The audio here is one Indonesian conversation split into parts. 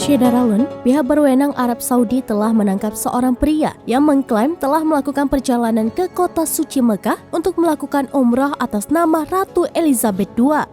Syederalun, pihak berwenang Arab Saudi telah menangkap seorang pria yang mengklaim telah melakukan perjalanan ke kota suci Mekah untuk melakukan umrah atas nama Ratu Elizabeth II.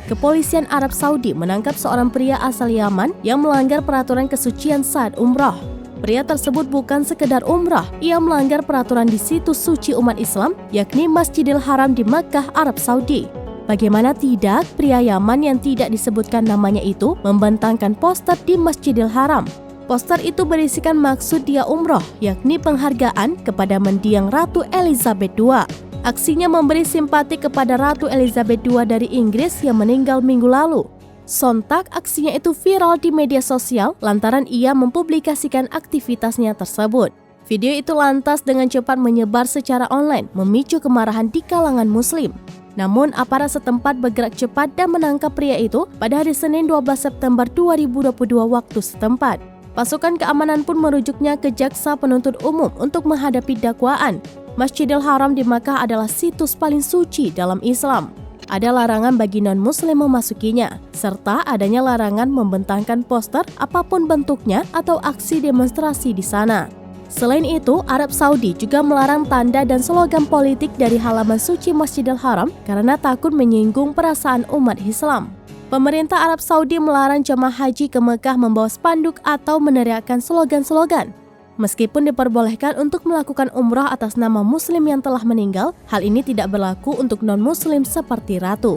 Kepolisian Arab Saudi menangkap seorang pria asal Yaman yang melanggar peraturan kesucian saat umrah. Pria tersebut bukan sekedar umrah, ia melanggar peraturan di situs suci umat Islam, yakni Masjidil Haram di Mekah, Arab Saudi. Bagaimana tidak, pria Yaman yang tidak disebutkan namanya itu membentangkan poster di Masjidil Haram. Poster itu berisikan maksud dia umroh, yakni penghargaan kepada mendiang Ratu Elizabeth II. Aksinya memberi simpati kepada Ratu Elizabeth II dari Inggris yang meninggal minggu lalu. Sontak aksinya itu viral di media sosial lantaran ia mempublikasikan aktivitasnya tersebut. Video itu lantas dengan cepat menyebar secara online, memicu kemarahan di kalangan muslim. Namun, aparat setempat bergerak cepat dan menangkap pria itu pada hari Senin 12 September 2022 waktu setempat. Pasukan keamanan pun merujuknya ke Jaksa Penuntut Umum untuk menghadapi dakwaan. Masjidil Haram di Makkah adalah situs paling suci dalam Islam. Ada larangan bagi non-muslim memasukinya, serta adanya larangan membentangkan poster apapun bentuknya atau aksi demonstrasi di sana. Selain itu, Arab Saudi juga melarang tanda dan slogan politik dari halaman suci Masjidil Haram karena takut menyinggung perasaan umat Islam. Pemerintah Arab Saudi melarang jemaah haji ke Mekah membawa spanduk atau meneriakkan slogan-slogan. Meskipun diperbolehkan untuk melakukan umrah atas nama muslim yang telah meninggal, hal ini tidak berlaku untuk non-muslim seperti Ratu.